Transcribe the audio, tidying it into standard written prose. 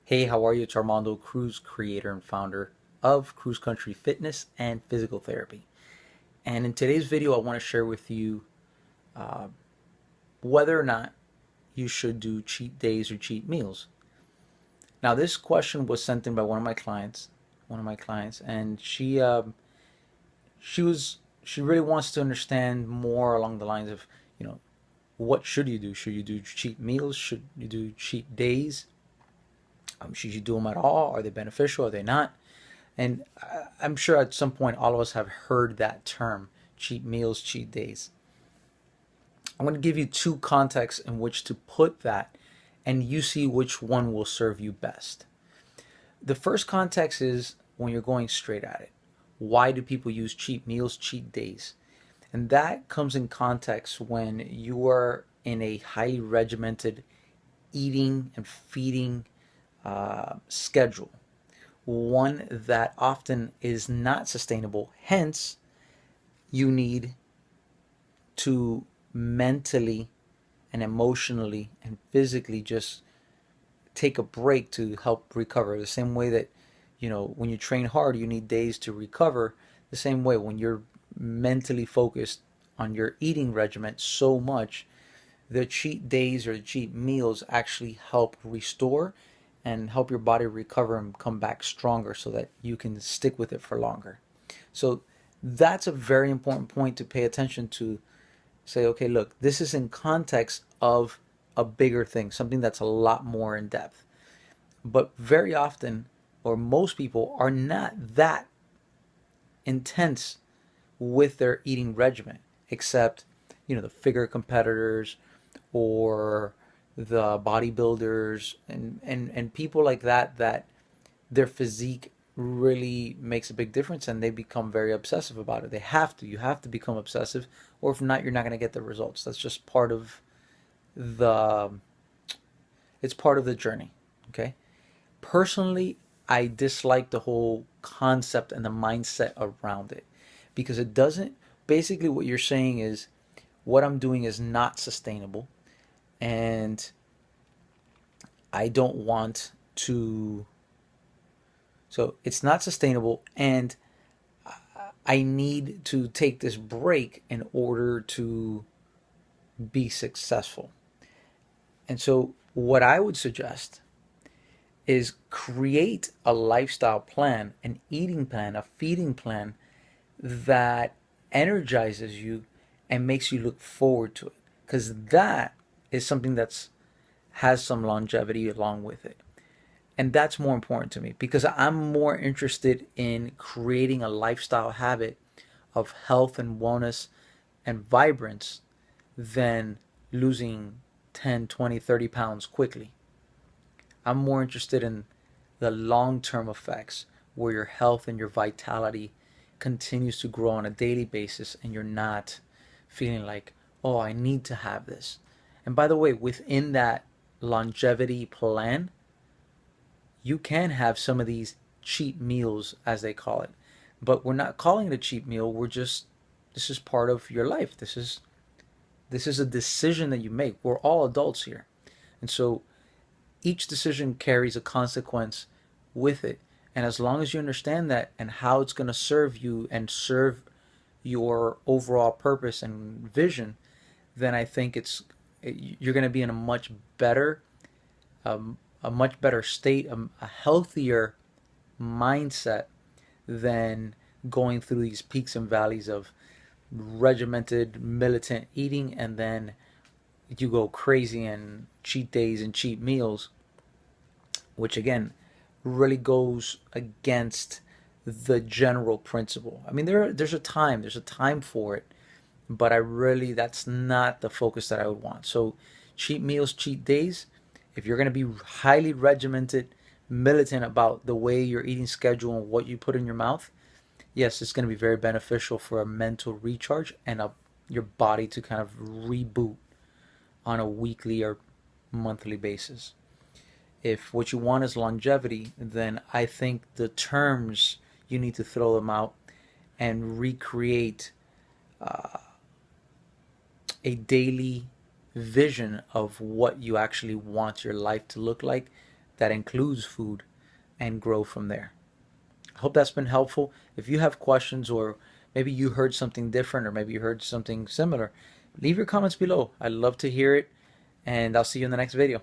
Hey, how are you? It's Armando Cruz, creator and founder of Cruz Country Fitness and Physical Therapy. And in today's video, I want to share with you uh, whether or not you should do cheat days or cheat meals. Now, this question was sent in by one of my clients, and she really wants to understand more along the lines of, you know, what should you do? Should you do cheat meals? Should you do cheat days? Should you do them at all? Are they beneficial? Are they not? And I'm sure at some point all of us have heard that term, cheat meals, cheat days. I'm going to give you two contexts in which to put that, and you see which one will serve you best. The first context is when you're going straight at it. Why do people use cheat meals, cheat days? And that comes in context when you are in a highly regimented eating and feeding schedule, one that often is not sustainable. Hence, you need to mentally and emotionally and physically just take a break to help recover. The same way that, when you train hard, you need days to recover. The same way, when you're mentally focused on your eating regimen so much, the cheat days or the cheat meals actually help restore and help your body recover and come back stronger so that you can stick with it for longer. So that's a very important point to pay attention to. Say, okay, look, this is in context of a bigger thing, something that's a lot more in depth. But very often, or most people, are not that intense with their eating regimen, except, the figure competitors or the bodybuilders and people like that their physique really makes a big difference and they become very obsessive about it. You have to become obsessive, or if not, you're not going to get the results. That's just the it's part of the journey. Okay. Personally, I dislike the whole concept and the mindset around it, because it doesn't, basically what you're saying is what I'm doing is not sustainable, and I don't want to, so it's not sustainable, and I need to take this break in order to be successful. And so, what I would suggest is create a lifestyle plan, an eating plan, a feeding plan that energizes you and makes you look forward to it. Because that is something that's has some longevity along with it. And that's more important to me, because I'm more interested in creating a lifestyle habit of health and wellness and vibrance than losing 10, 20, 30 pounds quickly. I'm more interested in the long term effects where your health and your vitality continues to grow on a daily basis and you're not feeling like, oh, I need to have this. And by the way, within that longevity plan, you can have some of these cheat meals, as they call it. But we're not calling it a cheat meal. This is part of your life. This is a decision that you make. We're all adults here. And so each decision carries a consequence with it. And as long as you understand that and how it's going to serve you and serve your overall purpose and vision, then I think you're going to be in um, a much better state, a healthier mindset than going through these peaks and valleys of regimented militant eating, and then you go crazy and cheat days and cheat meals, which again really goes against the general principle. I mean, there's a time for it, but that's not the focus that I would want. So cheat meals, cheat days, if you're going to be highly regimented, militant about the way your eating schedule and what you put in your mouth, yes, it's going to be very beneficial for a mental recharge and your body to kind of reboot on a weekly or monthly basis. If what you want is longevity, then I think the terms, you need to throw them out and recreate a daily vision of what you actually want your life to look like that includes food and grow from there. I hope that's been helpful. If you have questions, or maybe you heard something different, or maybe you heard something similar, leave your comments below. I'd love to hear it, and I'll see you in the next video.